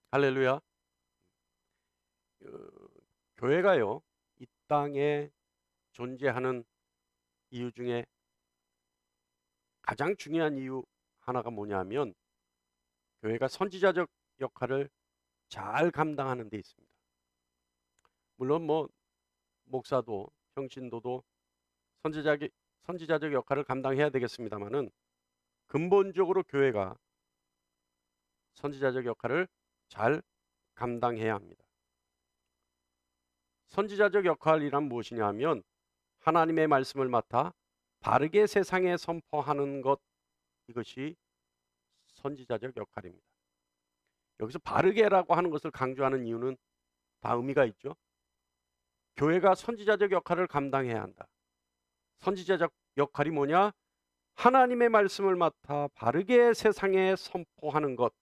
할렐루야. 그 교회가요, 이 땅에 존재하는 이유 중에 가장 중요한 이유 하나가 뭐냐면 교회가 선지자적 역할을 잘 감당하는 데 있습니다. 물론 뭐 목사도 평신도도 선지자적 선지자적 역할을 감당해야 되겠습니다만은 근본적으로 교회가 선지자적 역할을 잘 감당해야 합니다. 선지자적 역할이란 무엇이냐 하면 하나님의 말씀을 맡아 바르게 세상에 선포하는 것, 이것이 선지자적 역할입니다. 여기서 바르게라고 하는 것을 강조하는 이유는 다 의미가 있죠. 교회가 선지자적 역할을 감당해야 한다. 선지자적 역할이 뭐냐? 하나님의 말씀을 맡아 바르게 세상에 선포하는 것.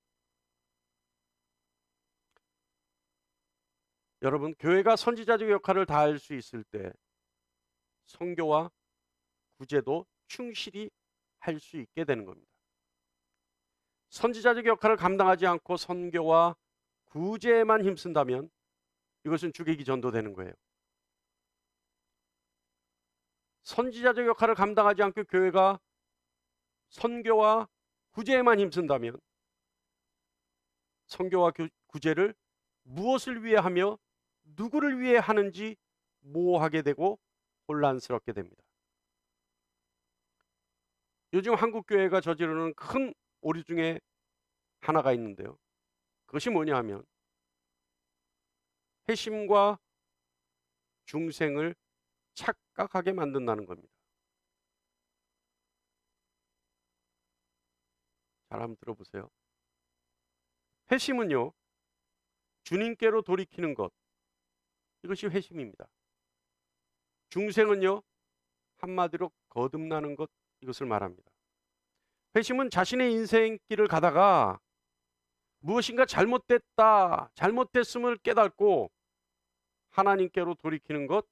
여러분, 교회가 선지자적 역할을 다할 수 있을 때 선교와 구제도 충실히 할 수 있게 되는 겁니다. 선지자적 역할을 감당하지 않고 선교와 구제에만 힘쓴다면 이것은 죽이기 전도되는 거예요. 선지자적 역할을 감당하지 않고 교회가 선교와 구제에만 힘쓴다면 선교와 구제를 무엇을 위해 하며 누구를 위해 하는지 모호하게 되고 혼란스럽게 됩니다. 요즘 한국 교회가 저지르는 큰 오류 중에 하나가 있는데요. 그것이 뭐냐 하면 회심과 중생을 착각하게 만든다는 겁니다. 잘 한번 들어보세요. 회심은요, 주님께로 돌이키는 것, 이것이 회심입니다. 중생은요, 한마디로 거듭나는 것, 이것을 말합니다. 회심은 자신의 인생길을 가다가 무엇인가 잘못됐다, 잘못됐음을 깨닫고 하나님께로 돌이키는 것,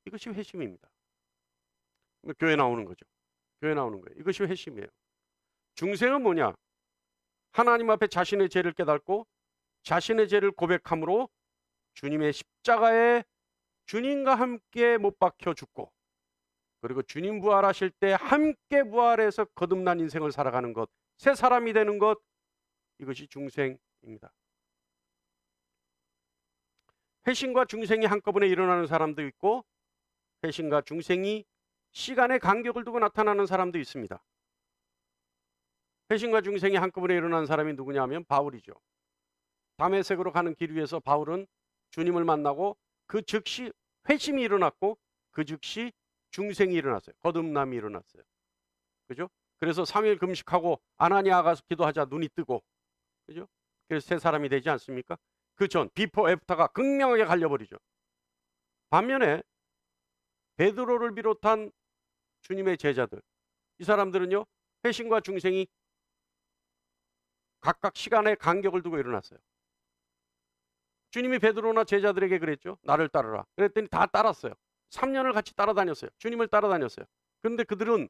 이것이 회심입니다. 교회 나오는 거죠. 교회 나오는 거예요. 이것이 회심이에요. 중생은 뭐냐? 하나님 앞에 자신의 죄를 깨닫고 자신의 죄를 고백함으로 주님의 십자가에 주님과 함께 못 박혀 죽고, 그리고 주님 부활하실 때 함께 부활해서 거듭난 인생을 살아가는 것, 새 사람이 되는 것, 이것이 중생입니다. 회심과 중생이 한꺼번에 일어나는 사람도 있고 회심과 중생이 시간의 간격을 두고 나타나는 사람도 있습니다. 회심과 중생이 한꺼번에 일어나는 사람이 누구냐 하면 바울이죠. 다메섹으로 가는 길 위에서 바울은 주님을 만나고 그 즉시 회심이 일어났고 그 즉시 중생이 일어났어요. 거듭남이 일어났어요. 그죠? 그래서 3일 금식하고 아나니아 가서 기도하자 눈이 뜨고, 그죠? 그래서 새 사람이 되지 않습니까? 그 전 비포 애프터가 극명하게 갈려버리죠. 반면에 베드로를 비롯한 주님의 제자들, 이 사람들은요, 회심과 중생이 각각 시간의 간격을 두고 일어났어요. 주님이 베드로나 제자들에게 그랬죠. 나를 따르라. 그랬더니 다 따랐어요. 3년을 같이 따라다녔어요. 주님을 따라다녔어요. 그런데 그들은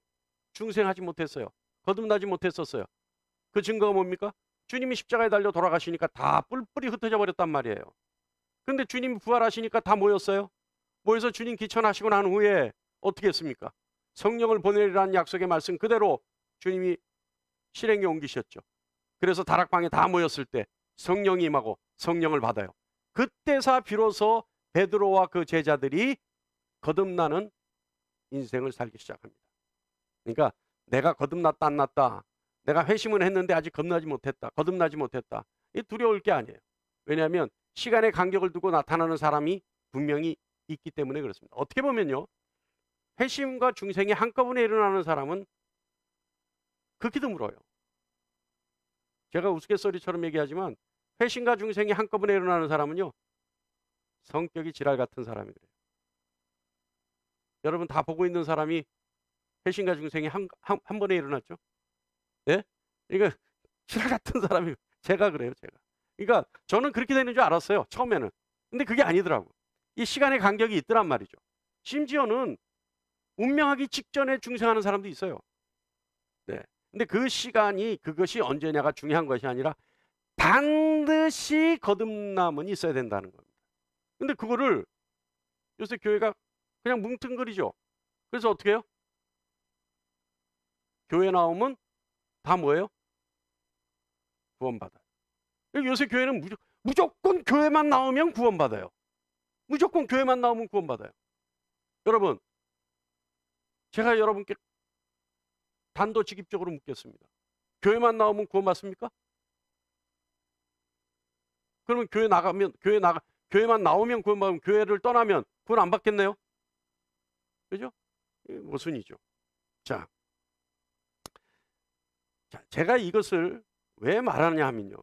중생하지 못했어요. 거듭나지 못했었어요. 그 증거가 뭡니까? 주님이 십자가에 달려 돌아가시니까 다 뿔뿔이 흩어져 버렸단 말이에요. 그런데 주님이 부활하시니까 다 모였어요. 모여서 주님 기천하시고 난 후에 어떻게 했습니까? 성령을 보내리라는 약속의 말씀 그대로 주님이 실행에 옮기셨죠. 그래서 다락방에 다 모였을 때 성령이 임하고 성령을 받아요. 그때서 비로소 베드로와 그 제자들이 거듭나는 인생을 살기 시작합니다. 그러니까 내가 거듭났다 안 났다, 내가 회심은 했는데 아직 거듭나지 못했다, 이 두려울 게 아니에요. 왜냐하면 시간의 간격을 두고 나타나는 사람이 분명히 있기 때문에 그렇습니다. 어떻게 보면요, 회심과 중생이 한꺼번에 일어나는 사람은 극히 드물어요. 제가 우스갯소리처럼 얘기하지만 회심과 중생이 한꺼번에 일어나는 사람은요, 성격이 지랄 같은 사람이 그래요. 여러분 다 보고 있는 사람이 회심과 중생이 한 번에 일어났죠? 예? 이거 지랄 같은 사람이, 제가 그래요, 제가. 그러니까 저는 그렇게 되는 줄 알았어요, 처음에는. 근데 그게 아니더라고. 이 시간의 간격이 있더란 말이죠. 심지어는 운명하기 직전에 중생하는 사람도 있어요. 네. 근데 그 시간이, 그것이 언제냐가 중요한 것이 아니라 반드시 거듭남은 있어야 된다는 겁니다. 근데 그거를 요새 교회가 그냥 뭉뚱그리죠. 그래서 어떻게 해요? 교회 나오면 다 뭐예요? 구원받아요. 요새 교회는 무조건 교회만 나오면 구원받아요. 무조건 교회만 나오면 구원받아요. 여러분, 제가 여러분께 단도직입적으로 묻겠습니다. 교회만 나오면 구원받습니까? 그러면 교회만 나오면 구원받으면 교회를 떠나면 구원 안 받겠네요? 그죠? 모순이죠. 자, 제가 이것을 왜 말하느냐 하면요.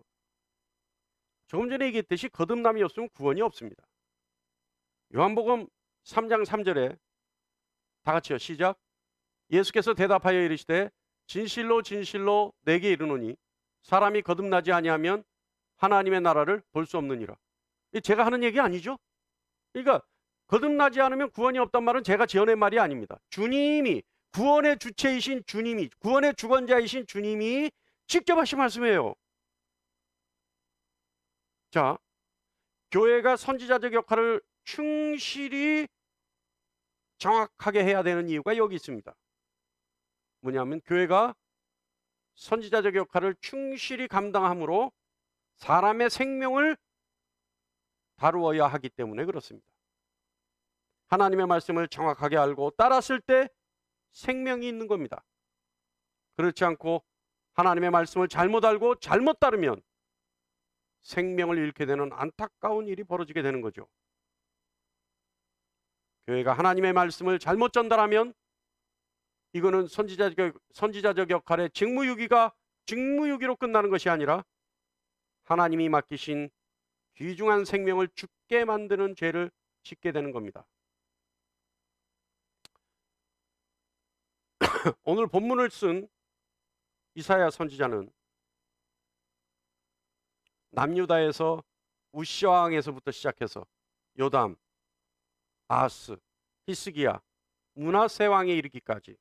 조금 전에 얘기했듯이 거듭남이 없으면 구원이 없습니다. 요한복음 3장 3절에 다 같이요. 시작. 예수께서 대답하여 이르시되 진실로 진실로 내게 이르노니 사람이 거듭나지 아니하면 하나님의 나라를 볼 수 없느니라. 제가 하는 얘기 아니죠? 그러니까 거듭나지 않으면 구원이 없단 말은 제가 지어낸 말이 아닙니다. 주님이, 구원의 주체이신 주님이, 구원의 주권자이신 주님이 직접 하신 말씀이에요. 자, 교회가 선지자적 역할을 충실히 정확하게 해야 되는 이유가 여기 있습니다. 뭐냐면 교회가 선지자적 역할을 충실히 감당함으로 사람의 생명을 다루어야 하기 때문에 그렇습니다. 하나님의 말씀을 정확하게 알고 따랐을 때 생명이 있는 겁니다. 그렇지 않고 하나님의 말씀을 잘못 알고 잘못 따르면 생명을 잃게 되는 안타까운 일이 벌어지게 되는 거죠. 교회가 하나님의 말씀을 잘못 전달하면 이거는 선지자적 역할의 직무유기로 끝나는 것이 아니라 하나님이 맡기신 귀중한 생명을 죽게 만드는 죄를 짓게 되는 겁니다. 오늘 본문을 쓴 이사야 선지자는 남유다에서 우시아 왕에서부터 시작해서 요담, 아하스, 히스기야, 므낫세 왕에 이르기까지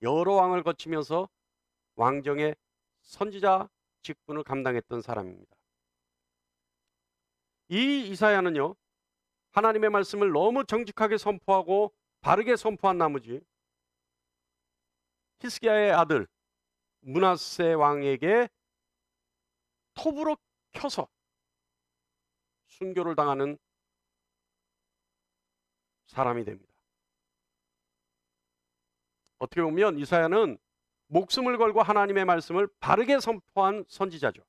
여러 왕을 거치면서 왕정의 선지자 직분을 감당했던 사람입니다. 이 이사야는요, 하나님의 말씀을 너무 정직하게 선포하고 바르게 선포한 나머지 히스기야의 아들 므낫세 왕에게 톱으로 켜서 순교를 당하는 사람이 됩니다. 어떻게 보면 이사야는 목숨을 걸고 하나님의 말씀을 바르게 선포한 선지자죠.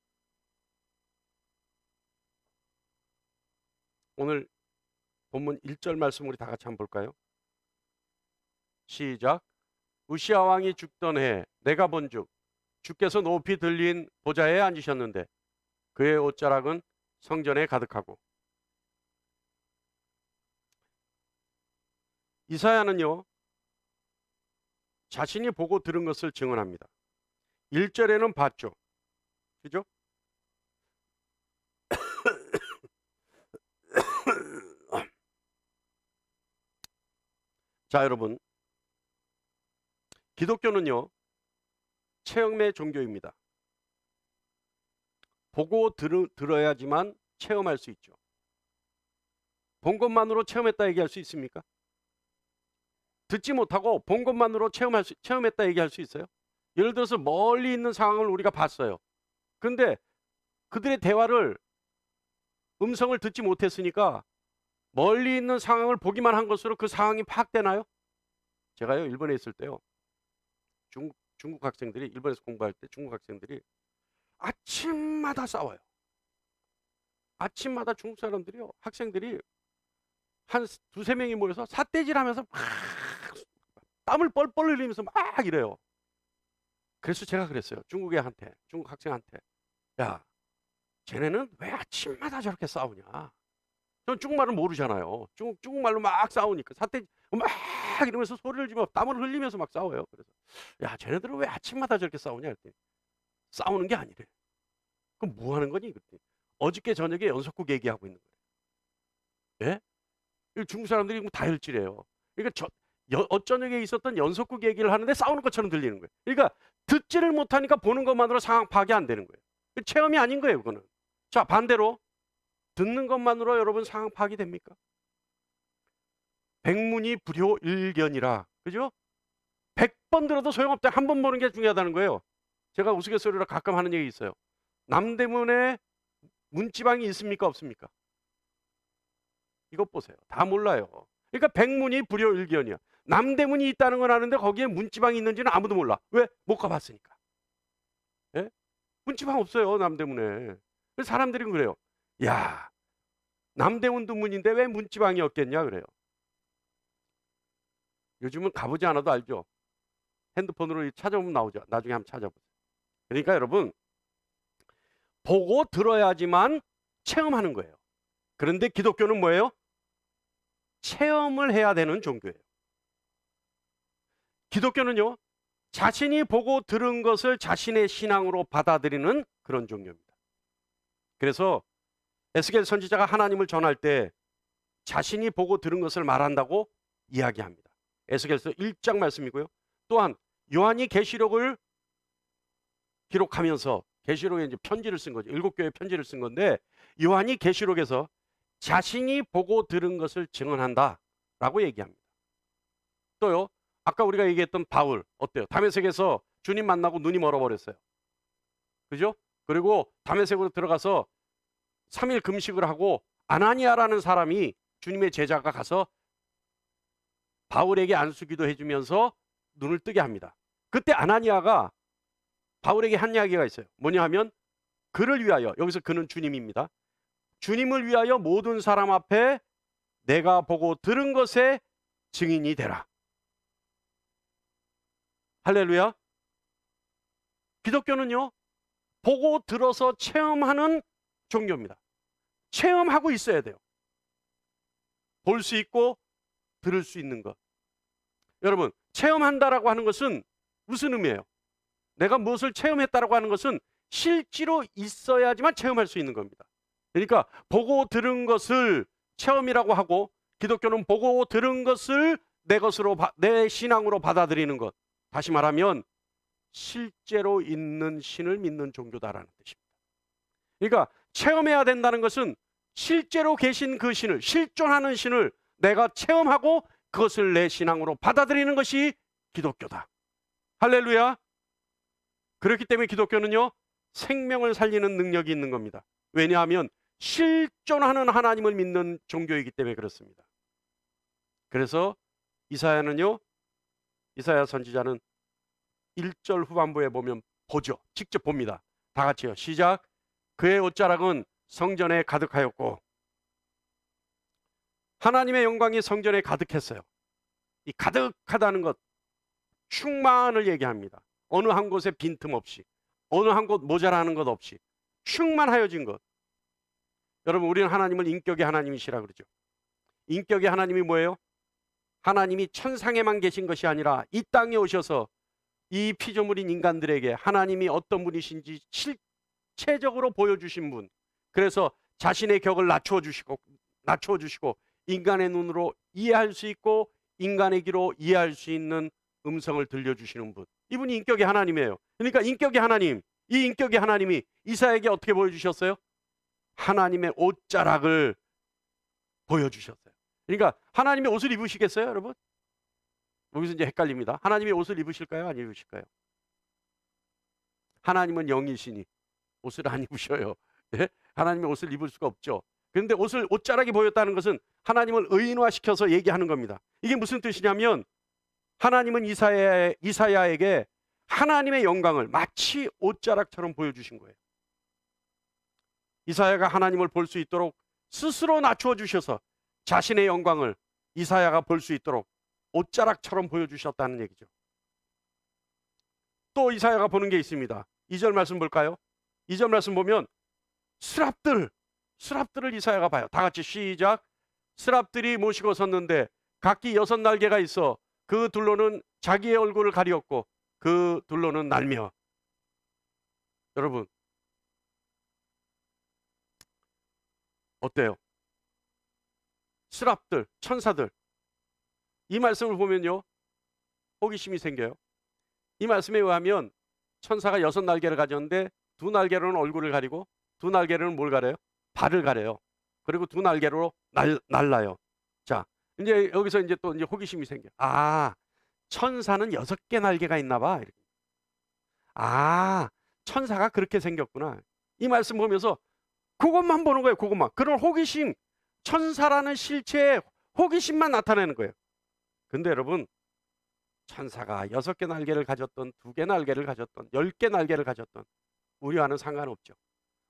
오늘 본문 1절 말씀 우리 다 같이 한번 볼까요? 시작. 우시아 왕이 죽던 해 내가 본즉 주께서 높이 들린 보좌에 앉으셨는데 그의 옷자락은 성전에 가득하고. 이사야는요, 자신이 보고 들은 것을 증언합니다. 1절에는 봤죠. 그죠? 자, 여러분, 기독교는요, 체험의 종교입니다. 보고 들어야지만 체험할 수 있죠. 본 것만으로 체험했다 얘기할 수 있습니까? 듣지 못하고 본 것만으로 체험했다 얘기할 수 있어요? 예를 들어서 멀리 있는 상황을 우리가 봤어요. 근데 그들의 대화를, 음성을 듣지 못했으니까 멀리 있는 상황을 보기만 한 것으로 그 상황이 파악되나요? 제가요, 일본에 있을 때요, 중국 학생들이, 일본에서 공부할 때 중국 학생들이 아침마다 싸워요. 아침마다 중국 사람들이요, 학생들이 한 두세 명이 모여서 삿대질하면서 막 땀을 뻘뻘 흘리면서 막 이래요. 그래서 제가 그랬어요. 중국 학생한테, 야, 쟤네는 왜 아침마다 저렇게 싸우냐? 전 중국말을 모르잖아요. 중국말로 막 싸우니까 삿대 막 이러면서 소리를 지르며 땀을 흘리면서 막 싸워요. 그래서 야, 쟤네들은 왜 아침마다 저렇게 싸우냐 했더니 싸우는 게 아니래. 그럼 뭐 하는 거니? 그랬더니 어저께 저녁에 연속극 얘기하고 있는 거예요. 예? 중국 사람들이 다 혈질이에요. 그러니까 어저녁에 있었던 연속극 얘기를 하는데 싸우는 것처럼 들리는 거예요. 그러니까 듣지를 못하니까 보는 것만으로 상황 파악이 안 되는 거예요. 체험이 아닌 거예요, 그거는. 자, 반대로 듣는 것만으로 여러분 상황 파악이 됩니까? 백문이 불효일견이라. 그죠? 100번 들어도 소용없다. 한 번 보는 게 중요하다는 거예요. 제가 우스갯소리로 가끔 하는 얘기 있어요. 남대문에 문지방이 있습니까? 없습니까? 이것 보세요. 다 몰라요. 그러니까 백문이 불효일견이야. 남대문이 있다는 건 아는데 거기에 문지방이 있는지는 아무도 몰라. 왜? 못 가봤으니까. 예? 문지방 없어요, 남대문에. 그래서 사람들이 그래요. 야, 남대문도 문인데 왜 문지방이 없겠냐 그래요. 요즘은 가보지 않아도 알죠. 핸드폰으로 찾아보면 나오죠. 나중에 한번 찾아보세요. 그러니까 여러분, 보고 들어야지만 체험하는 거예요. 그런데 기독교는 뭐예요? 체험을 해야 되는 종교예요. 기독교는요, 자신이 보고 들은 것을 자신의 신앙으로 받아들이는 그런 종교입니다. 그래서 에스겔 선지자가 하나님을 전할 때 자신이 보고 들은 것을 말한다고 이야기합니다. 에스겔서 1장 말씀이고요. 또한 요한이 계시록을 기록하면서, 계시록에 이제 편지를 쓴 거죠. 7교회 편지를 쓴 건데, 요한이 계시록에서 자신이 보고 들은 것을 증언한다라고 얘기합니다. 또요, 아까 우리가 얘기했던 바울 어때요? 다메섹에서 주님 만나고 눈이 멀어버렸어요. 그죠? 그리고 다메섹으로 들어가서 3일 금식을 하고 아나니아라는 사람이, 주님의 제자가 가서 바울에게 안수기도 해주면서 눈을 뜨게 합니다. 그때 아나니아가 바울에게 한 이야기가 있어요. 뭐냐 하면, 그를 위하여, 여기서 그는 주님입니다. 주님을 위하여 모든 사람 앞에 내가 보고 들은 것에 증인이 되라. 할렐루야. 기독교는요, 보고 들어서 체험하는 종교입니다. 체험하고 있어야 돼요. 볼 수 있고 들을 수 있는 것. 여러분, 체험한다라고 하는 것은 무슨 의미예요? 내가 무엇을 체험했다라고 하는 것은 실제로 있어야지만 체험할 수 있는 겁니다. 그러니까 보고 들은 것을 체험이라고 하고, 기독교는 보고 들은 것을 내 것으로, 내 신앙으로 받아들이는 것. 다시 말하면 실제로 있는 신을 믿는 종교다라는 뜻입니다. 그러니까 체험해야 된다는 것은 실제로 계신 그 신을, 실존하는 신을 내가 체험하고 그것을 내 신앙으로 받아들이는 것이 기독교다. 할렐루야. 그렇기 때문에 기독교는요, 생명을 살리는 능력이 있는 겁니다. 왜냐하면 실존하는 하나님을 믿는 종교이기 때문에 그렇습니다. 그래서 이사야는요, 이사야 선지자는 1절 후반부에 보면 보죠. 직접 봅니다. 다 같이요. 시작. 그의 옷자락은 성전에 가득하였고, 하나님의 영광이 성전에 가득했어요. 이 가득하다는 것, 충만을 얘기합니다. 어느 한 곳에 빈틈없이, 어느 한 곳 모자라는 것 없이 충만하여진 것. 여러분, 우리는 하나님을 인격의 하나님이시라 그러죠. 인격의 하나님이 뭐예요? 하나님이 천상에만 계신 것이 아니라 이 땅에 오셔서 이 피조물인 인간들에게 하나님이 어떤 분이신지 실체적으로 보여주신 분. 그래서 자신의 격을 낮추어 주시고 인간의 눈으로 이해할 수 있고 인간의 귀로 이해할 수 있는 음성을 들려주시는 분. 이분이 인격의 하나님이에요. 그러니까 인격의 하나님, 이 인격의 하나님이 이사야에게 어떻게 보여주셨어요? 하나님의 옷자락을 보여주셨어요. 그러니까 하나님의 옷을 입으시겠어요, 여러분? 여기서 이제 헷갈립니다. 하나님의 옷을 입으실까요? 안 입으실까요? 하나님은 영이시니 옷을 안 입으셔요. 네? 하나님의 옷을 입을 수가 없죠. 그런데 옷자락이 보였다는 것은 하나님을 의인화시켜서 얘기하는 겁니다. 이게 무슨 뜻이냐면, 하나님은 이사야에게 하나님의 영광을 마치 옷자락처럼 보여주신 거예요. 이사야가 하나님을 볼 수 있도록 스스로 낮추어 주셔서 자신의 영광을 이사야가 볼 수 있도록 옷자락처럼 보여주셨다는 얘기죠. 또 이사야가 보는 게 있습니다. 2절 말씀 볼까요? 2절 말씀 보면 스랍들을 이사야가 봐요. 다 같이 시작. 스랍들이 모시고 섰는데 각기 6날개가 있어 그 둘로는 자기의 얼굴을 가리었고 그 둘로는 날며. 여러분, 어때요? 스랍들, 천사들. 이 말씀을 보면요, 호기심이 생겨요. 이 말씀에 의하면 천사가 6날개를 가졌는데 2날개로는 얼굴을 가리고 두 날개로는 뭘 가려요? 발을 가려요. 그리고 두 날개로 날라요. 자, 이제 여기서 이제 또 이제 호기심이 생겨. 아, 천사는 6개 날개가 있나 봐. 이렇게. 아, 천사가 그렇게 생겼구나. 이 말씀 보면서 그것만 보는 거예요. 그것만. 그런 호기심, 천사라는 실체에 호기심만 나타내는 거예요. 근데 여러분, 천사가 6개 날개를 가졌던, 2개 날개를 가졌던, 10개 날개를 가졌던 우리와는 상관없죠.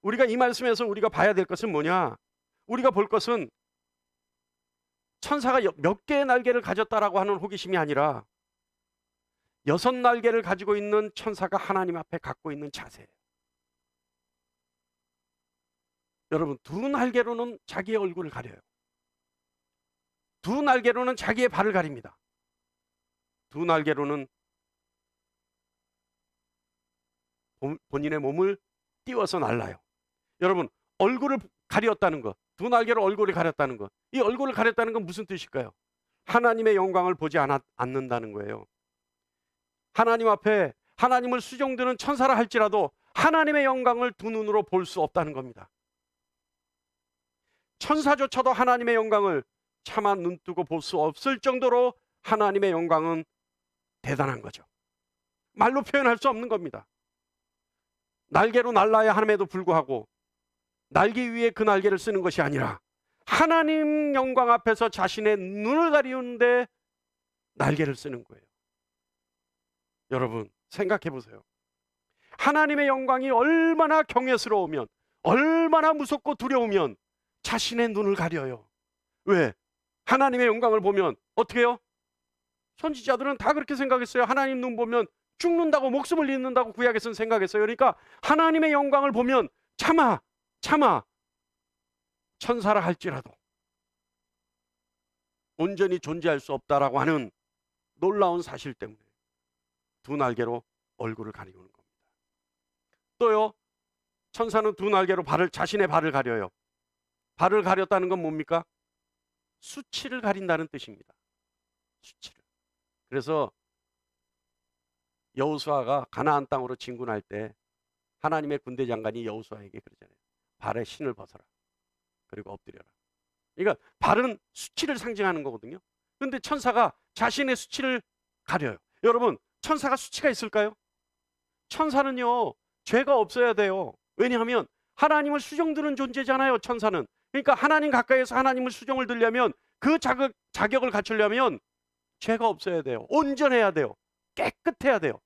우리가 이 말씀에서 우리가 봐야 될 것은 뭐냐? 우리가 볼 것은 천사가 몇 개의 날개를 가졌다라고 하는 호기심이 아니라 6날개를 가지고 있는 천사가 하나님 앞에 갖고 있는 자세예요. 여러분, 2날개로는 자기의 얼굴을 가려요. 2날개로는 자기의 발을 가립니다. 2날개로는 본인의 몸을 띄워서 날라요. 여러분, 얼굴을 가렸다는 것, 2날개로 얼굴을 가렸다는 것, 이 얼굴을 가렸다는 건 무슨 뜻일까요? 하나님의 영광을 보지 않는다는 거예요. 하나님 앞에 하나님을 수종드는 천사라 할지라도 하나님의 영광을 두 눈으로 볼 수 없다는 겁니다. 천사조차도 하나님의 영광을 차마 눈뜨고 볼 수 없을 정도로 하나님의 영광은 대단한 거죠. 말로 표현할 수 없는 겁니다. 날개로 날라야 함에도 불구하고 날기 위해 그 날개를 쓰는 것이 아니라 하나님 영광 앞에서 자신의 눈을 가리우는데 날개를 쓰는 거예요. 여러분, 생각해 보세요. 하나님의 영광이 얼마나 경외스러우면, 얼마나 무섭고 두려우면 자신의 눈을 가려요. 왜? 하나님의 영광을 보면 어떻게 해요? 선지자들은 다 그렇게 생각했어요. 하나님 눈 보면 죽는다고, 목숨을 잃는다고 구약에서는 생각했어요. 그러니까 하나님의 영광을 보면 차마 천사라 할지라도 온전히 존재할 수 없다라고 하는 놀라운 사실 때문에 2날개로 얼굴을 가리우는 겁니다. 또요, 천사는 2날개로 자신의 발을 가려요. 발을 가렸다는 건 뭡니까? 수치를 가린다는 뜻입니다. 수치를. 그래서 여호수아가 가나안 땅으로 진군할 때 하나님의 군대 장관이 여호수아에게 그러잖아요. 발에 신을 벗어라. 그리고 엎드려라. 그러니까 발은 수치를 상징하는 거거든요. 그런데 천사가 자신의 수치를 가려요. 여러분, 천사가 수치가 있을까요? 천사는요, 죄가 없어야 돼요. 왜냐하면 하나님을 수종드는 존재잖아요, 천사는. 그러니까 하나님 가까이에서 하나님을 수종을 들려면 그 자격을 갖추려면 죄가 없어야 돼요. 온전해야 돼요. 깨끗해야 돼요.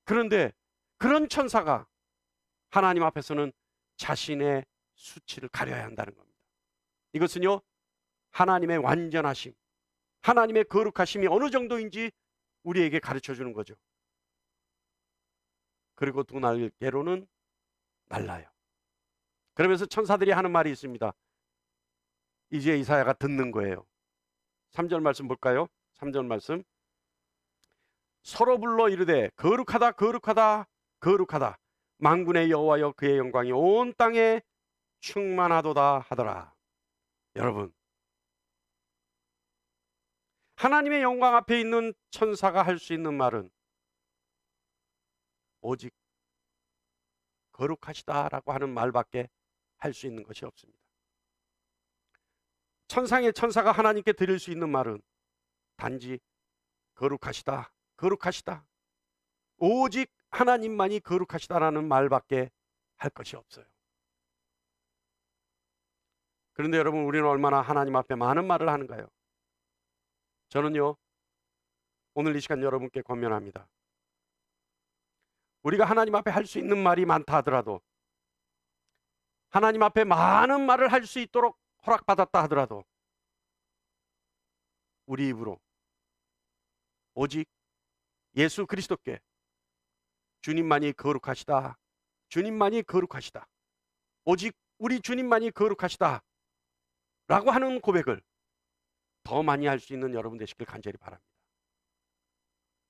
그런데 그런 천사가 하나님 앞에서는 자신의 수치를 가려야 한다는 겁니다. 이것은요, 하나님의 완전하심, 하나님의 거룩하심이 어느 정도인지 우리에게 가르쳐 주는 거죠. 그리고 2날개로는 날라요. 그러면서 천사들이 하는 말이 있습니다. 이제 이사야가 듣는 거예요. 3절 말씀 볼까요? 3절 말씀. 서로 불러 이르되 거룩하다 거룩하다 거룩하다 만군의 여호와여 그의 영광이 온 땅에 충만하도다 하더라. 여러분, 하나님의 영광 앞에 있는 천사가 할 수 있는 말은 오직 거룩하시다라고 하는 말밖에 할 수 있는 것이 없습니다. 천상의 천사가 하나님께 드릴 수 있는 말은 단지 거룩하시다, 거룩하시다, 오직 하나님만이 거룩하시다라는 말밖에 할 것이 없어요. 그런데 여러분, 우리는 얼마나 하나님 앞에 많은 말을 하는가요? 저는요, 오늘 이 시간 여러분께 권면합니다. 우리가 하나님 앞에 할 수 있는 말이 많다 하더라도, 하나님 앞에 많은 말을 할 수 있도록 허락받았다 하더라도 우리 입으로 오직 예수 그리스도께 주님만이 거룩하시다, 주님만이 거룩하시다, 오직 우리 주님만이 거룩하시다 라고 하는 고백을 더 많이 할 수 있는 여러분 되시길 간절히 바랍니다.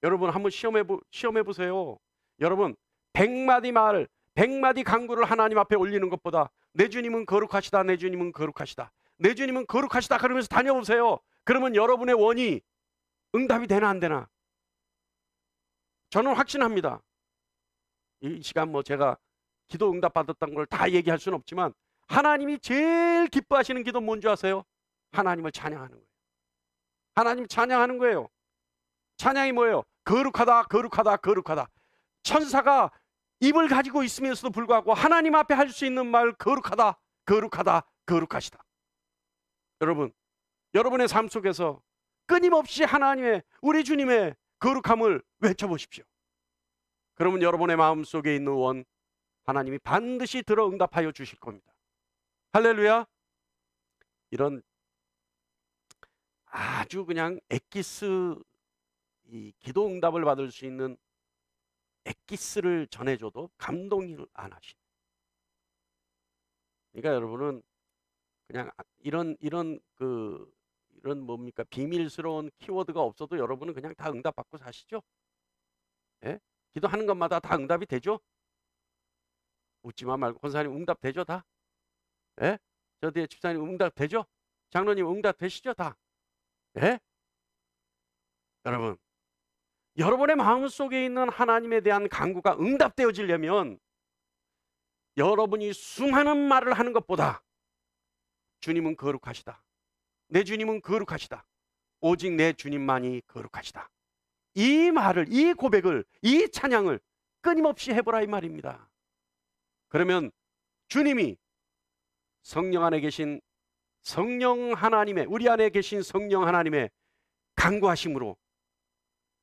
여러분, 한번 시험해 보세요. 여러분, 100마디 말, 100마디 강구를 하나님 앞에 올리는 것보다 내 주님은 거룩하시다, 내 주님은 거룩하시다, 내 주님은 거룩하시다 그러면서 다녀보세요. 그러면 여러분의 원이 응답이 되나 안 되나? 저는 확신합니다. 이 시간 제가 기도 응답받았던 걸 다 얘기할 수는 없지만 하나님이 제일 기뻐하시는 기도 뭔지 아세요? 하나님을 찬양하는 거예요. 하나님 찬양하는 거예요. 찬양이 뭐예요? 거룩하다, 거룩하다, 거룩하다. 천사가 입을 가지고 있으면서도 불구하고 하나님 앞에 할 수 있는 말, 거룩하다, 거룩하다, 거룩하시다. 여러분, 여러분의 삶 속에서 끊임없이 하나님의, 우리 주님의 거룩함을 외쳐보십시오. 그러면 여러분의 마음 속에 있는 원, 하나님이 반드시 들어 응답하여 주실 겁니다. 할렐루야. 이런 아주 그냥 엑기스, 이 기도 응답을 받을 수 있는 엑기스를 전해줘도 감동을 안 하시네. 그러니까 여러분은 그냥 이런 뭡니까 비밀스러운 키워드가 없어도 여러분은 그냥 다 응답받고 사시죠? 예? 기도하는 것마다 다 응답이 되죠? 웃지만 말고 권사님 응답 되죠 다? 예? 저 뒤에 집사님 응답 되죠? 장로님 응답 되시죠 다? 예? 여러분, 여러분의 마음속에 있는 하나님에 대한 간구가 응답되어지려면 여러분이 수많은 말을 하는 것보다 주님은 거룩하시다, 내 주님은 거룩하시다, 오직 내 주님만이 거룩하시다, 이 말을, 이 고백을, 이 찬양을 끊임없이 해보라 이 말입니다. 그러면 주님이 성령 안에 계신 성령 하나님의, 우리 안에 계신 성령 하나님의 간구하심으로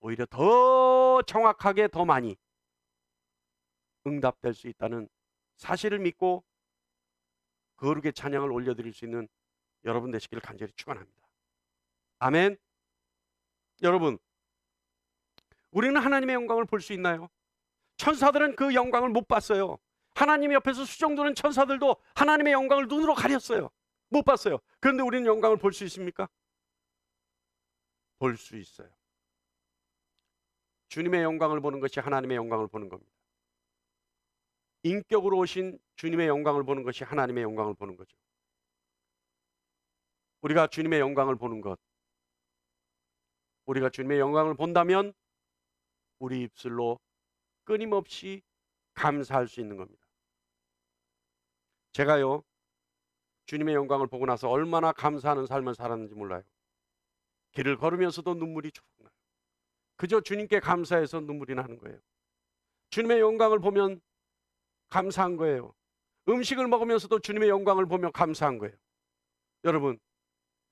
오히려 더 정확하게, 더 많이 응답될 수 있다는 사실을 믿고 거룩의 찬양을 올려드릴 수 있는 여러분 되시기를 간절히 축원합니다. 아멘. 여러분, 우리는 하나님의 영광을 볼 수 있나요? 천사들은 그 영광을 못 봤어요. 하나님 옆에서 수종드는 천사들도 하나님의 영광을 눈으로 가렸어요. 못 봤어요. 그런데 우리는 영광을 볼 수 있습니까? 볼 수 있어요. 주님의 영광을 보는 것이 하나님의 영광을 보는 겁니다. 인격으로 오신 주님의 영광을 보는 것이 하나님의 영광을 보는 거죠. 우리가 주님의 영광을 보는 것, 우리가 주님의 영광을 본다면 우리 입술로 끊임없이 감사할 수 있는 겁니다. 제가요, 주님의 영광을 보고 나서 얼마나 감사하는 삶을 살았는지 몰라요. 길을 걸으면서도 눈물이 쭉 나요. 그저 주님께 감사해서 눈물이 나는 거예요. 주님의 영광을 보면 감사한 거예요. 음식을 먹으면서도 주님의 영광을 보며 감사한 거예요. 여러분,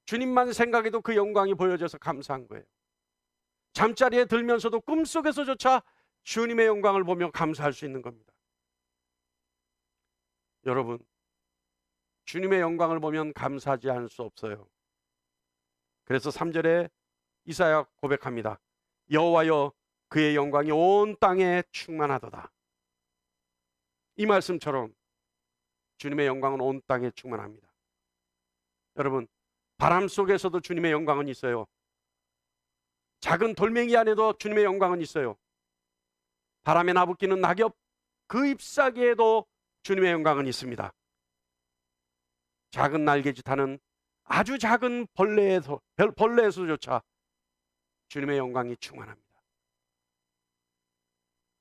주님만 생각해도 그 영광이 보여져서 감사한 거예요. 잠자리에 들면서도 꿈속에서조차 주님의 영광을 보며 감사할 수 있는 겁니다. 여러분, 주님의 영광을 보면 감사하지 않을 수 없어요. 그래서 3절에 이사야 고백합니다. 여호와여, 그의 영광이 온 땅에 충만하도다. 이 말씀처럼 주님의 영광은 온 땅에 충만합니다. 여러분, 바람 속에서도 주님의 영광은 있어요. 작은 돌멩이 안에도 주님의 영광은 있어요. 바람에 나부끼는 낙엽 그 잎사귀에도 주님의 영광은 있습니다. 작은 날개짓하는 아주 작은 벌레에서조차 주님의 영광이 충만합니다.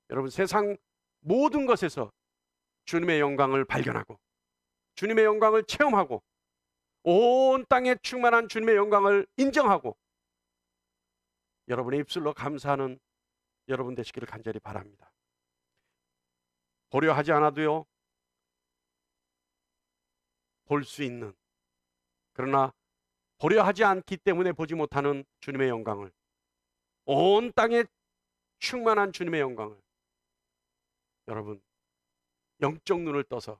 여러분, 세상 모든 것에서 주님의 영광을 발견하고 주님의 영광을 체험하고 온 땅에 충만한 주님의 영광을 인정하고 여러분의 입술로 감사하는 여러분 되시기를 간절히 바랍니다. 보려 하지 않아도요, 볼 수 있는, 그러나 보려 하지 않기 때문에 보지 못하는 주님의 영광을, 온 땅에 충만한 주님의 영광을 여러분 영적 눈을 떠서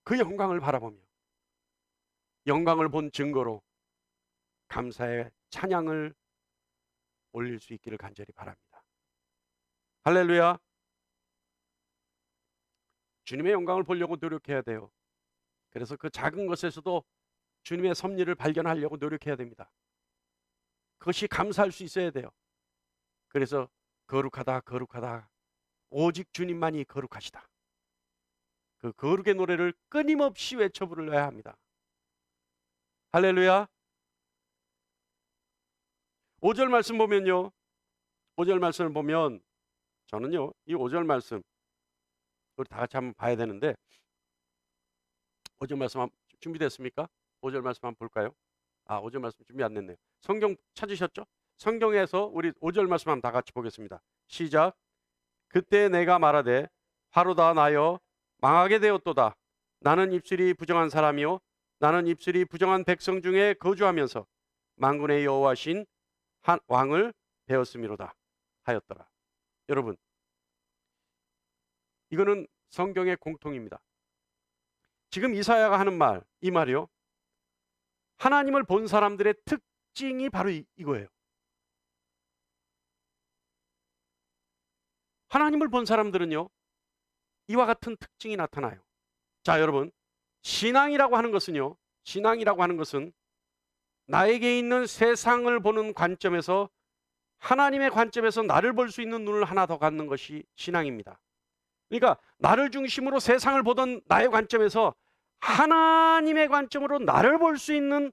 그 영광을 바라보며 영광을 본 증거로 감사의 찬양을 올릴 수 있기를 간절히 바랍니다. 할렐루야. 주님의 영광을 보려고 노력해야 돼요. 그래서 그 작은 것에서도 주님의 섭리를 발견하려고 노력해야 됩니다. 그것이 감사할 수 있어야 돼요. 그래서 거룩하다, 거룩하다, 오직 주님만이 거룩하시다, 그 거룩의 노래를 끊임없이 외쳐 부르려야 합니다. 할렐루야. 5절 말씀 보면요, 5절 말씀을 보면 저는요, 이 5절 말씀 우리 다 같이 한번 봐야 되는데 5절 말씀 준비됐습니까? 5절 말씀 한번 볼까요? 5절 말씀 준비 안 됐네요. 성경 찾으셨죠? 성경에서 우리 5절 말씀 한번 다 같이 보겠습니다. 시작. 그때 내가 말하되 화로다 나여 망하게 되었도다. 나는 입술이 부정한 사람이요 나는 입술이 부정한 백성 중에 거주하면서 만군의 여호와신 왕을 배웠음이로다 하였더라. 여러분, 이거는 성경의 공통입니다. 지금 이사야가 하는 말, 이 말이요, 하나님을 본 사람들의 특징이 바로 이거예요. 하나님을 본 사람들은요, 이와 같은 특징이 나타나요. 자, 여러분, 신앙이라고 하는 것은요, 신앙이라고 하는 것은 나에게 있는 세상을 보는 관점에서 하나님의 관점에서 나를 볼 수 있는 눈을 하나 더 갖는 것이 신앙입니다. 그러니까 나를 중심으로 세상을 보던 나의 관점에서 하나님의 관점으로 나를 볼 수 있는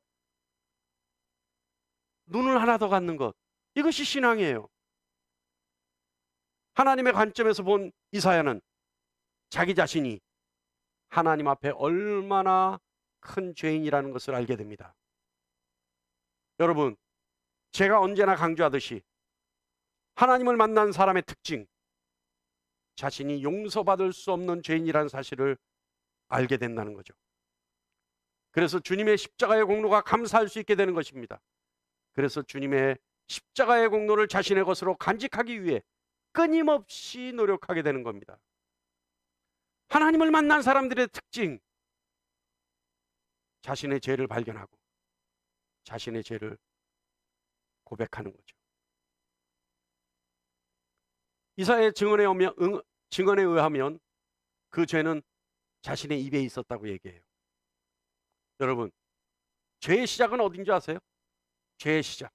눈을 하나 더 갖는 것, 이것이 신앙이에요. 하나님의 관점에서 본 이사야는 자기 자신이 하나님 앞에 얼마나 큰 죄인이라는 것을 알게 됩니다. 여러분, 제가 언제나 강조하듯이 하나님을 만난 사람의 특징, 자신이 용서받을 수 없는 죄인이라는 사실을 알게 된다는 거죠. 그래서 주님의 십자가의 공로가 감사할 수 있게 되는 것입니다. 그래서 주님의 십자가의 공로를 자신의 것으로 간직하기 위해 끊임없이 노력하게 되는 겁니다. 하나님을 만난 사람들의 특징, 자신의 죄를 발견하고 자신의 죄를 고백하는 거죠. 이사야의 증언에 의하면 그 죄는 자신의 입에 있었다고 얘기해요. 여러분, 죄의 시작은 어딘 줄 아세요? 죄의 시작.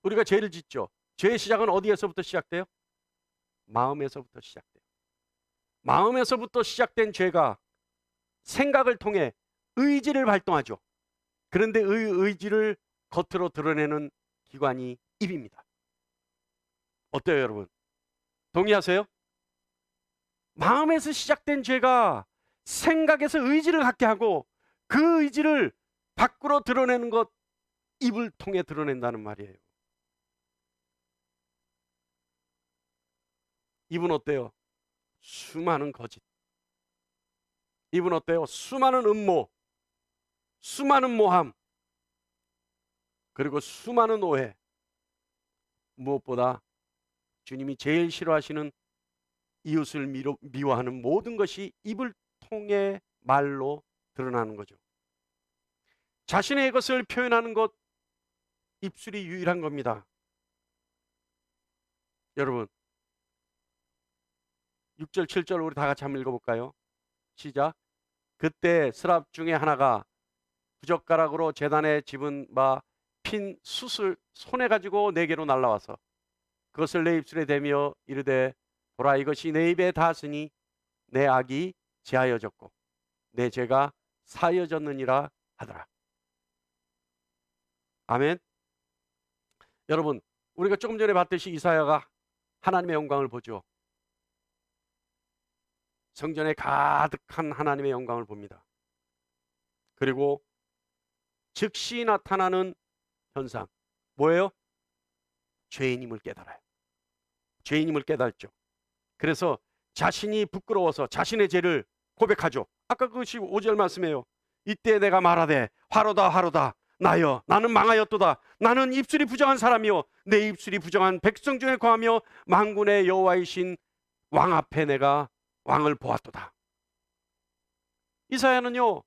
우리가 죄를 짓죠. 죄의 시작은 어디에서부터 시작돼요? 마음에서부터 시작돼요. 마음에서부터 시작된 죄가 생각을 통해 의지를 발동하죠. 그런데 의지를 겉으로 드러내는 기관이 입입니다. 어때요, 여러분? 동의하세요? 마음에서 시작된 죄가 생각에서 의지를 갖게 하고 그 의지를 밖으로 드러내는 것, 입을 통해 드러낸다는 말이에요. 입은 어때요? 수많은 거짓. 입은 어때요? 수많은 음모, 수많은 모함, 그리고 수많은 오해. 무엇보다 주님이 제일 싫어하시는 이웃을 미워하는 모든 것이 입을 통해 말로 드러나는 거죠. 자신의 것을 표현하는 것, 입술이 유일한 겁니다. 여러분, 6절 7절 우리 다 같이 한번 읽어볼까요? 시작. 그때 스랍 중에 하나가 부젓가락으로 제단에 집은 바 핀 숯을 손에 가지고 내게로 날라와서 그것을 내 입술에 대며 이르되 보라, 이것이 내 입에 닿았으니 내 악이 제하여졌고 내 죄가 사여졌느니라 하더라. 아멘. 여러분, 우리가 조금 전에 봤듯이 이사야가 하나님의 영광을 보죠. 성전에 가득한 하나님의 영광을 봅니다. 그리고 즉시 나타나는 현상, 뭐예요? 죄인임을 깨달아요. 죄인임을 깨달죠. 그래서 자신이 부끄러워서 자신의 죄를 고백하죠. 아까 그것이 5절 말씀이에요. 이때 내가 말하되 화로다 화로다 나여 나는 망하였도다. 나는 입술이 부정한 사람이요 내 입술이 부정한 백성 중에 거하며 만군의 여호와이신 왕 앞에 내가 왕을 보았도다. 이사야는요,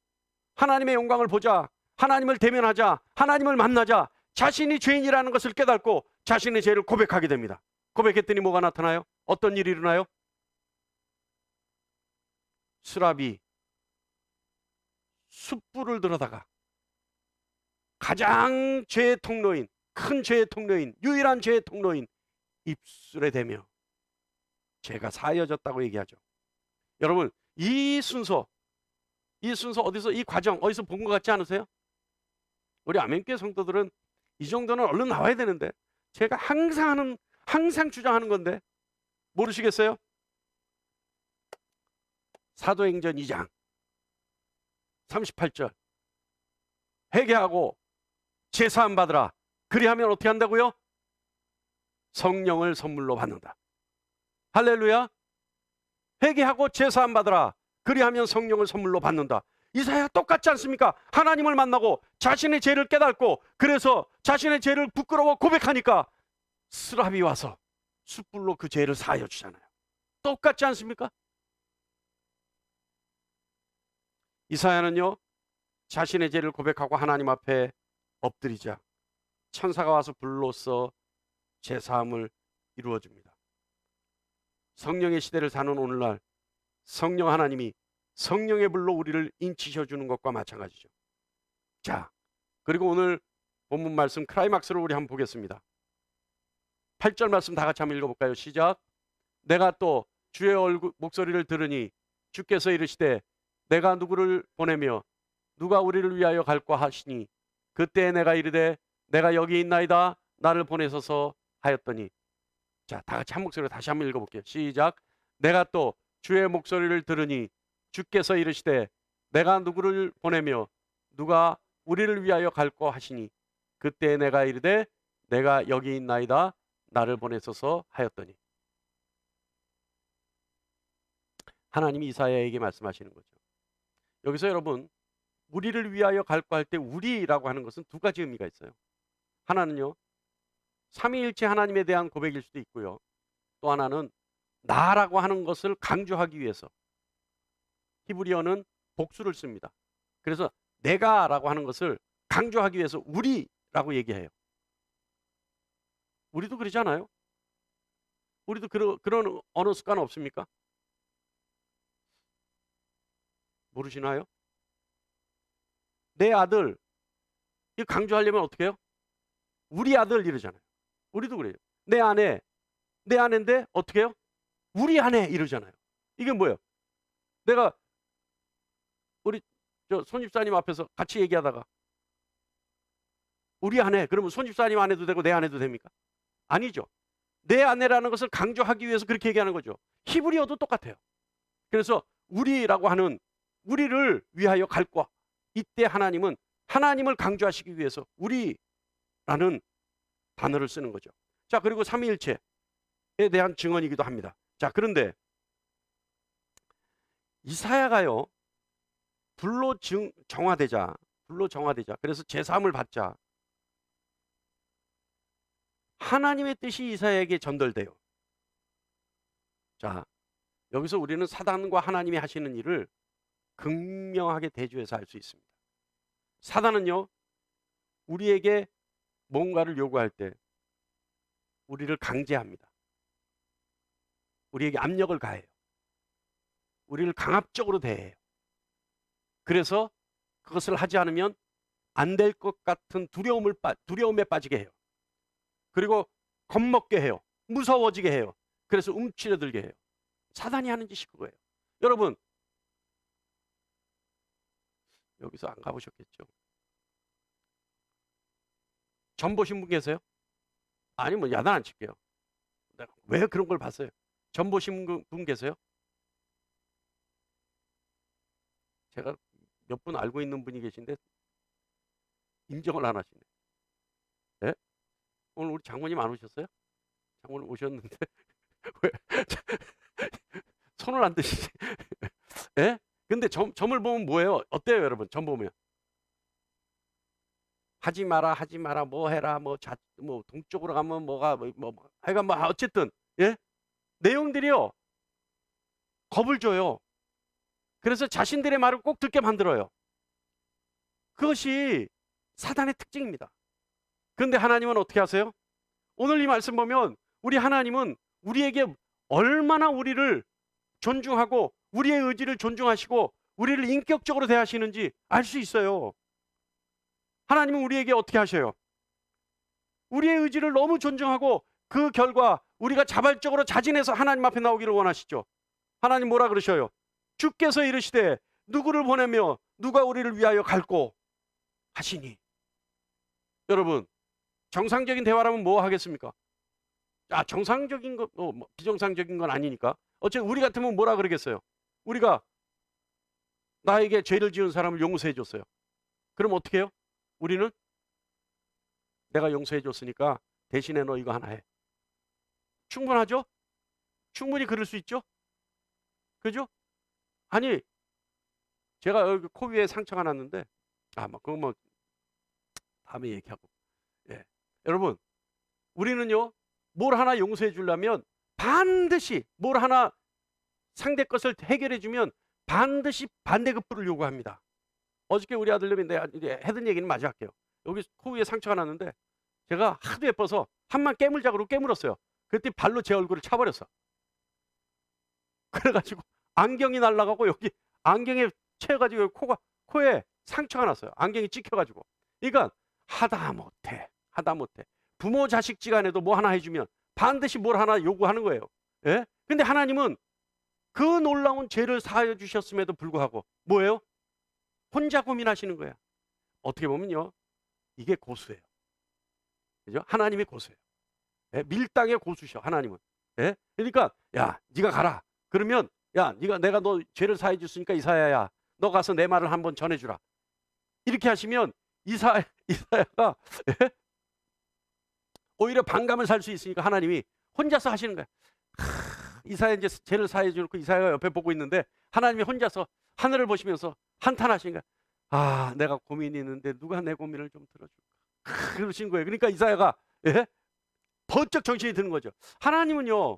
하나님의 영광을 보자, 하나님을 대면하자, 하나님을 만나자 자신이 죄인이라는 것을 깨닫고 자신의 죄를 고백하게 됩니다. 고백했더니 뭐가 나타나요? 어떤 일이 일어나요? 스랍이 숯불을 들어다가 가장 죄의 통로인, 큰 죄의 통로인, 유일한 죄의 통로인 입술에 대며 죄가 사여졌다고 얘기하죠. 여러분, 이 순서 어디서, 이 과정 어디서 본 것 같지 않으세요? 우리 아멘교회 성도들은 이 정도는 얼른 나와야 되는데 제가 항상 주장하는 건데 모르시겠어요? 사도행전 2장 38절 회개하고 제사함 받으라. 그리하면 어떻게 한다고요? 성령을 선물로 받는다. 할렐루야. 회개하고 제사함 받으라. 그리하면 성령을 선물로 받는다. 이사야 똑같지 않습니까? 하나님을 만나고 자신의 죄를 깨닫고 그래서 자신의 죄를 부끄러워 고백하니까 스랍이 와서 숯불로 그 죄를 사하여 주잖아요. 똑같지 않습니까? 이사야는요, 자신의 죄를 고백하고 하나님 앞에 엎드리자 천사가 와서 불로써 제사함을 이루어줍니다. 성령의 시대를 사는 오늘날 성령 하나님이 성령의 불로 우리를 인치셔 주는 것과 마찬가지죠. 자, 그리고 오늘 본문 말씀 클라이막스를 우리 한번 보겠습니다. 8절 말씀 다 같이 한번 읽어볼까요? 시작. 내가 또 주의 목소리를 들으니 주께서 이르시되 내가 누구를 보내며 누가 우리를 위하여 갈까 하시니 그때 내가 이르되 내가 여기 있나이다 나를 보내소서 하였더니. 자, 다 같이 한 목소리로 다시 한번 읽어볼게요. 시작. 내가 또 주의 목소리를 들으니 주께서 이르시되 내가 누구를 보내며 누가 우리를 위하여 갈까 하시니 그때 내가 이르되 내가 여기 있나이다 나를 보내소서 하였더니. 하나님이 이사야에게 말씀하시는 거죠. 여기서 여러분, 우리를 위하여 갈까 할 때 우리라고 하는 것은 두 가지 의미가 있어요. 하나는요, 삼위일체 하나님에 대한 고백일 수도 있고요. 또 하나는 나라고 하는 것을 강조하기 위해서 히브리어는 복수를 씁니다. 그래서 내가라고 하는 것을 강조하기 위해서 우리라고 얘기해요. 우리도 그러잖아요. 우리도 그런 언어 습관 없습니까? 모르시나요? 내 아들, 이거 강조하려면 어떻게 해요? 우리 아들 이러잖아요. 우리도 그래요. 내 아내인데 어떻게 해요? 우리 아내 이러잖아요. 이게 뭐예요? 내가 우리 손집사님 앞에서 같이 얘기하다가 우리 아내, 그러면 손집사님 아내도 되고 내 아내도 됩니까? 아니죠. 내 아내라는 것을 강조하기 위해서 그렇게 얘기하는 거죠. 히브리어도 똑같아요. 그래서 우리라고 하는 우리를 위하여 갈과, 이때 하나님은 하나님을 강조하시기 위해서 우리라는 단어를 쓰는 거죠. 자, 그리고 삼위일체에 대한 증언이기도 합니다. 자, 그런데 이사야가요, 불로 정화되자 그래서 제사함을 받자 하나님의 뜻이 이사야에게 전달돼요. 자, 여기서 우리는 사단과 하나님이 하시는 일을 극명하게 대조해서 알 수 있습니다. 사단은요, 우리에게 뭔가를 요구할 때 우리를 강제합니다. 우리에게 압력을 가해요. 우리를 강압적으로 대해요. 그래서 그것을 하지 않으면 안 될 것 같은 두려움에 빠지게 해요. 그리고 겁먹게 해요. 무서워지게 해요. 그래서 움츠려들게 해요. 사단이 하는 짓이 그거예요. 여러분, 여기서 안 가보셨겠죠? 점 보신 분 계세요? 아니, 뭐 야단 안 칠게요. 내가 왜 그런 걸 봤어요? 점 보신 분 계세요? 제가 몇 분 알고 있는 분이 계신데 인정을 안 하시네. 네? 오늘 우리 장모님 안 오셨어요? 장모님 오셨는데 왜 손을 안 드시지? 예? 근데 점을 보면 뭐예요? 어때요, 여러분? 점 보면 하지 마라, 뭐 해라, 뭐 동쪽으로 가면 뭐가 하여간 뭐 어쨌든, 예? 내용들이요, 겁을 줘요. 그래서 자신들의 말을 꼭 듣게 만들어요. 그것이 사단의 특징입니다. 그런데 하나님은 어떻게 하세요? 오늘 이 말씀 보면 우리 하나님은 우리에게 얼마나 우리를 존중하고 우리의 의지를 존중하시고 우리를 인격적으로 대하시는지 알 수 있어요. 하나님은 우리에게 어떻게 하셔요? 우리의 의지를 너무 존중하고 그 결과 우리가 자발적으로 자진해서 하나님 앞에 나오기를 원하시죠. 하나님 뭐라 그러셔요? 주께서 이르시되 누구를 보내며 누가 우리를 위하여 갈꼬 하시니. 여러분, 정상적인 대화라면 뭐 하겠습니까? 정상적인 거, 비정상적인 건 아니니까. 어쨌든 우리 같으면 뭐라 그러겠어요? 우리가 나에게 죄를 지은 사람을 용서해 줬어요. 그럼 어떻게 해요? 우리는 내가 용서해 줬으니까 대신에 너 이거 하나 해. 충분하죠? 충분히 그럴 수 있죠? 그죠? 아니, 제가 여기 코 위에 상처가 났는데, 그거 뭐 다음에 얘기하고. 예. 여러분, 우리는요, 뭘 하나 용서해 주려면 반드시 뭘 하나 상대 것을 해결해 주면 반드시 반대급부를 요구합니다. 어저께 우리 아들님이 내가 하던 얘기는 마저 할게요. 여기 코 위에 상처가 났는데 제가 하도 예뻐서 한만 깨물자 그러고 깨물었어요. 그랬더니 발로 제 얼굴을 차버렸어. 그래가지고 안경이 날아가고 여기 안경에 채여가지고 코에 상처가 났어요. 안경이 찍혀가지고. 그러니까 하다 못해. 부모 자식지간에도 뭐 하나 해주면 반드시 뭘 하나 요구하는 거예요. 예? 근데 하나님은 그 놀라운 죄를 사하여 주셨음에도 불구하고 뭐예요? 혼자 고민하시는 거야. 어떻게 보면요, 이게 고수예요. 그죠? 하나님의 고수예요. 예? 밀당의 고수셔, 하나님은. 예? 그러니까 야, 네가 가라. 그러면 야, 내가 너 죄를 사해 줬으니까 이사야야, 너 가서 내 말을 한번 전해주라. 이렇게 하시면 이사야가 예? 오히려 반감을 살 수 있으니까 하나님이 혼자서 하시는 거야. 이사야 이제 죄를 사해 주고 이사야가 옆에 보고 있는데 하나님이 혼자서 하늘을 보시면서 한탄하시는 거야. 내가 고민이 있는데 누가 내 고민을 좀 들어줄까? 그러신 거예요. 그러니까 이사야가 예? 번쩍 정신이 드는 거죠. 하나님은요,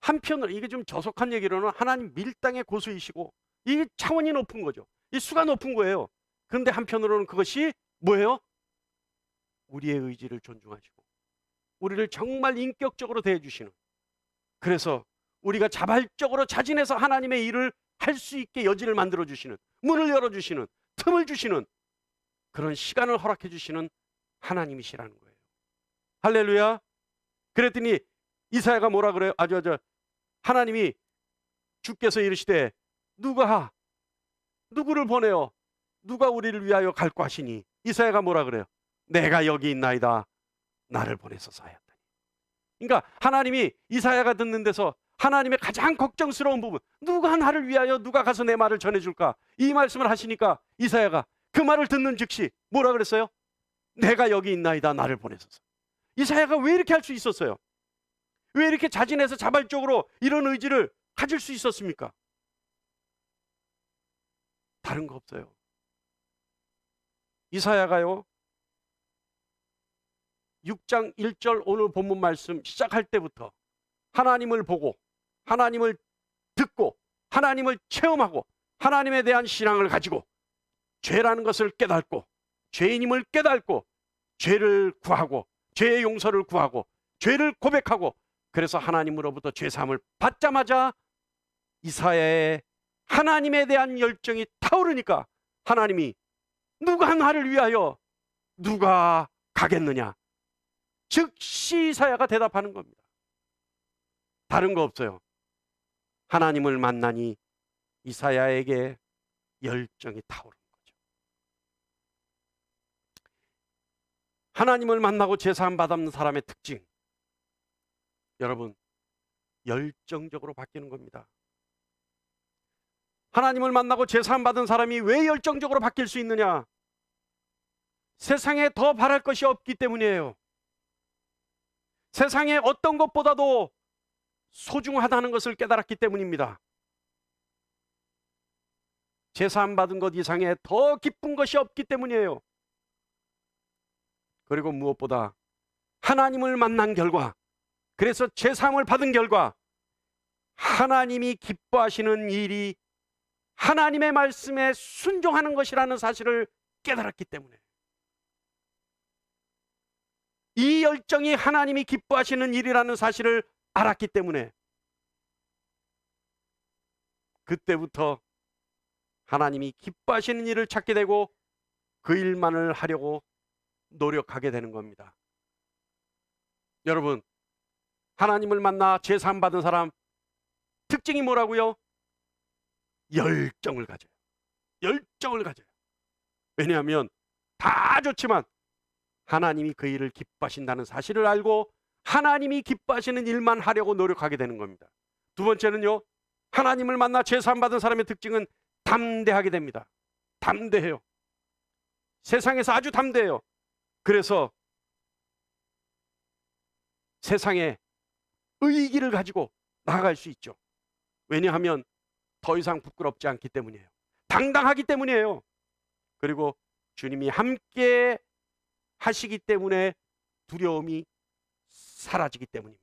한편으로 이게 좀 저속한 얘기로는 하나님 밀당의 고수이시고 이게 차원이 높은 거죠. 이 수가 높은 거예요. 그런데 한편으로는 그것이 뭐예요? 우리의 의지를 존중하시고 우리를 정말 인격적으로 대해주시는, 그래서 우리가 자발적으로 자진해서 하나님의 일을 할 수 있게 여지를 만들어 주시는, 문을 열어주시는, 틈을 주시는 그런 시간을 허락해 주시는 하나님이시라는 거예요. 할렐루야. 그랬더니 이사야가 뭐라 그래요? 하나님이 주께서 이르시되 누구를 보내어 누가 우리를 위하여 갈고 하시니, 이사야가 뭐라 그래요? 내가 여기 있나이다, 나를 보내소서 하였다니. 그러니까 하나님이 이사야가 듣는 데서 하나님의 가장 걱정스러운 부분, 누가 나를 위하여 누가 가서 내 말을 전해줄까, 이 말씀을 하시니까 이사야가 그 말을 듣는 즉시 뭐라 그랬어요? 내가 여기 있나이다, 나를 보내소서. 이사야가 왜 이렇게 할 수 있었어요? 왜 이렇게 자진해서 자발적으로 이런 의지를 가질 수 있었습니까? 다른 거 없어요. 이사야가요, 6장 1절 오늘 본문 말씀 시작할 때부터 하나님을 보고 하나님을 듣고 하나님을 체험하고 하나님에 대한 신앙을 가지고 죄라는 것을 깨닫고 죄인임을 깨닫고 죄를 구하고 죄의 용서를 구하고 죄를 고백하고, 그래서 하나님으로부터 죄사함을 받자마자 이사야의 하나님에 대한 열정이 타오르니까 하나님이 누가 나를 위하여 누가 가겠느냐, 즉시 이사야가 대답하는 겁니다. 다른 거 없어요. 하나님을 만나니 이사야에게 열정이 타오르는 거죠. 하나님을 만나고 제사함 받는 사람의 특징, 여러분, 열정적으로 바뀌는 겁니다. 하나님을 만나고 제사함 받은 사람이 왜 열정적으로 바뀔 수 있느냐? 세상에 더 바랄 것이 없기 때문이에요. 세상에 어떤 것보다도 소중하다는 것을 깨달았기 때문입니다. 제사함 받은 것 이상에 더 기쁜 것이 없기 때문이에요. 그리고 무엇보다 하나님을 만난 결과, 그래서 제사함을 받은 결과 하나님이 기뻐하시는 일이 하나님의 말씀에 순종하는 것이라는 사실을 깨달았기 때문에, 이 열정이 하나님이 기뻐하시는 일이라는 사실을 알았기 때문에 그때부터 하나님이 기뻐하시는 일을 찾게 되고 그 일만을 하려고 노력하게 되는 겁니다. 여러분, 하나님을 만나 제사함 받은 사람 특징이 뭐라고요? 열정을 가져요. 열정을 가져요. 왜냐하면 다 좋지만 하나님이 그 일을 기뻐하신다는 사실을 알고 하나님이 기뻐하시는 일만 하려고 노력하게 되는 겁니다. 두 번째는요, 하나님을 만나 제사함 받은 사람의 특징은 담대하게 됩니다. 담대해요. 세상에서 아주 담대해요. 그래서 세상에 의기를 가지고 나아갈 수 있죠. 왜냐하면 더 이상 부끄럽지 않기 때문이에요. 당당하기 때문이에요. 그리고 주님이 함께 하시기 때문에 두려움이 사라지기 때문입니다.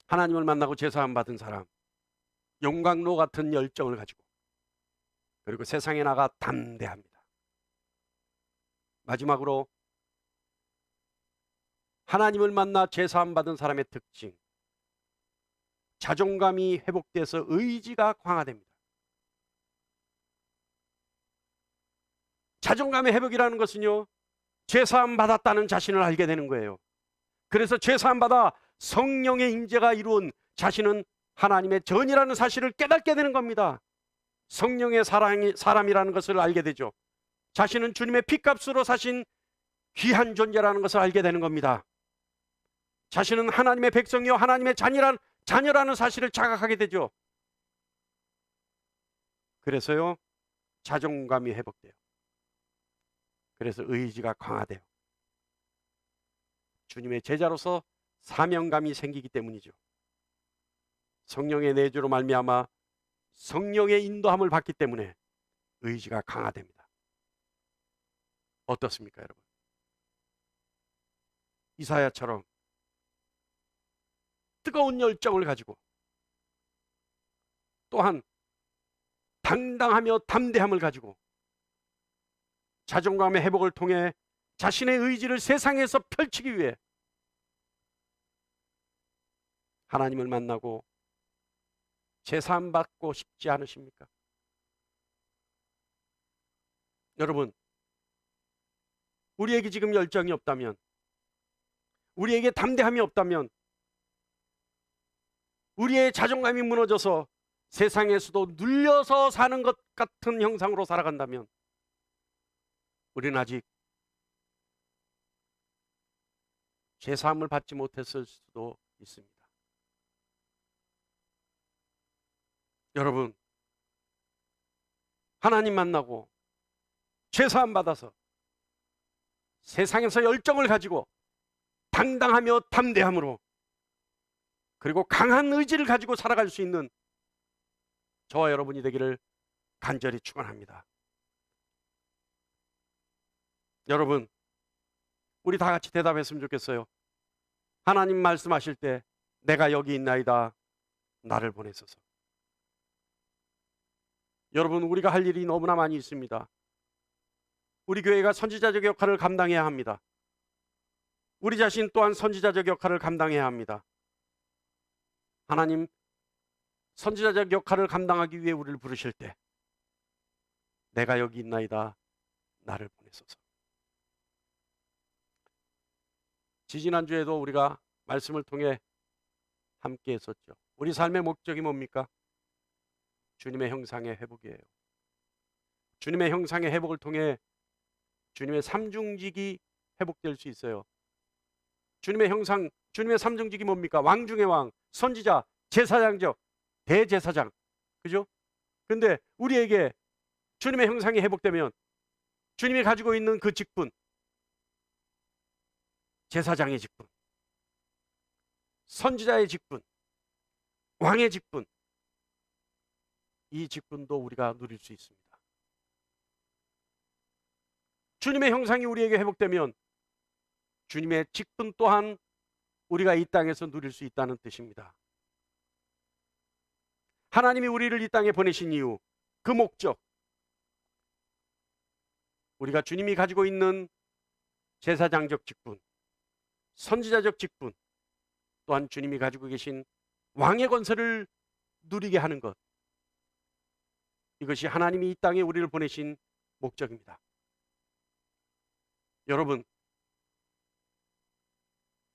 하나님을 만나고 제사함 받은 사람, 용광로 같은 열정을 가지고, 그리고 세상에 나가 담대합니다. 마지막으로 하나님을 만나 제사함 받은 사람의 특징, 자존감이 회복돼서 의지가 강화됩니다. 자존감의 회복이라는 것은요, 제사함 받았다는 자신을 알게 되는 거예요. 그래서 제사함 받아 성령의 임재가 이루은 자신은 하나님의 전이라는 사실을 깨닫게 되는 겁니다. 성령의 사람이라는 것을 알게 되죠. 자신은 주님의 피값으로 사신 귀한 존재라는 것을 알게 되는 겁니다. 자신은 하나님의 백성이요 하나님의 자녀라는 사실을 자각하게 되죠. 그래서요, 자존감이 회복돼요. 그래서 의지가 강화돼요. 주님의 제자로서 사명감이 생기기 때문이죠. 성령의 내주로 말미암아 성령의 인도함을 받기 때문에 의지가 강화됩니다. 어떻습니까, 여러분? 이사야처럼 뜨거운 열정을 가지고, 또한 당당하며 담대함을 가지고 자존감의 회복을 통해 자신의 의지를 세상에서 펼치기 위해 하나님을 만나고 제사함 받고 싶지 않으십니까? 여러분, 우리에게 지금 열정이 없다면, 우리에게 담대함이 없다면, 우리의 자존감이 무너져서 세상에서도 눌려서 사는 것 같은 형상으로 살아간다면 우리는 아직 제사함을 받지 못했을 수도 있습니다. 여러분, 하나님 만나고 제사함 받아서 세상에서 열정을 가지고 당당하며 담대함으로, 그리고 강한 의지를 가지고 살아갈 수 있는 저와 여러분이 되기를 간절히 축원합니다. 여러분, 우리 다 같이 대답했으면 좋겠어요. 하나님 말씀하실 때 내가 여기 있나이다, 나를 보내소서. 여러분, 우리가 할 일이 너무나 많이 있습니다. 우리 교회가 선지자적 역할을 감당해야 합니다. 우리 자신 또한 선지자적 역할을 감당해야 합니다. 하나님, 선지자적 역할을 감당하기 위해 우리를 부르실 때 내가 여기 있나이다, 나를 보내소서. 지지난주에도 우리가 말씀을 통해 함께 했었죠. 우리 삶의 목적이 뭡니까? 주님의 형상의 회복이에요. 주님의 형상의 회복을 통해 주님의 삼중직이 회복될 수 있어요. 주님의 형상, 주님의 삼중직이 뭡니까? 왕 중의 왕, 선지자, 제사장적, 대제사장. 그죠? 근데 우리에게 주님의 형상이 회복되면 주님이 가지고 있는 그 직분, 제사장의 직분, 선지자의 직분, 왕의 직분, 이 직분도 우리가 누릴 수 있습니다. 주님의 형상이 우리에게 회복되면 주님의 직분 또한 우리가 이 땅에서 누릴 수 있다는 뜻입니다. 하나님이 우리를 이 땅에 보내신 이유, 그 목적, 우리가 주님이 가지고 있는 제사장적 직분, 선지자적 직분, 또한 주님이 가지고 계신 왕의 권세를 누리게 하는 것, 이것이 하나님이 이 땅에 우리를 보내신 목적입니다. 여러분,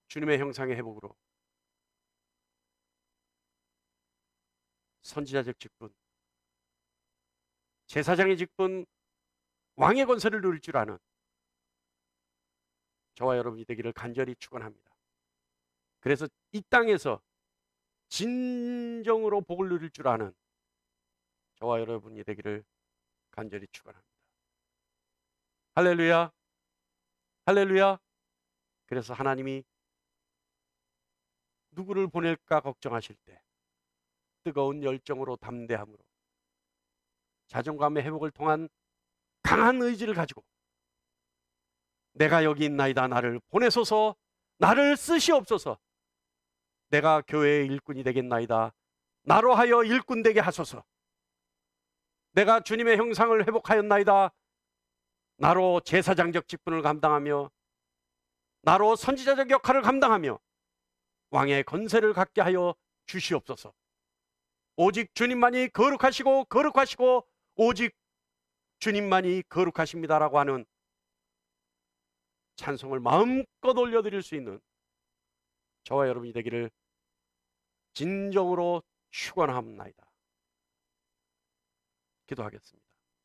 주님의 형상의 회복으로 선지자적 직분, 제사장의 직분, 왕의 권세를 누릴 줄 아는 저와 여러분이 되기를 간절히 축원합니다. 그래서 이 땅에서 진정으로 복을 누릴 줄 아는 저와 여러분이 되기를 간절히 축원합니다. 할렐루야, 할렐루야. 그래서 하나님이 누구를 보낼까 걱정하실 때 뜨거운 열정으로 담대함으로 자존감의 회복을 통한 강한 의지를 가지고 내가 여기 있나이다, 나를 보내소서, 나를 쓰시옵소서, 내가 교회의 일꾼이 되겠나이다, 나로 하여 일꾼 되게 하소서, 내가 주님의 형상을 회복하였나이다, 나로 제사장적 직분을 감당하며 나로 선지자적 역할을 감당하며 왕의 권세를 갖게 하여 주시옵소서. 오직 주님만이 거룩하시고 거룩하시고 오직 주님만이 거룩하십니다라고 하는 찬송을 마음껏 올려드릴 수 있는 저와 여러분이 되기를 진정으로 축원합니다. 기도하겠습니다.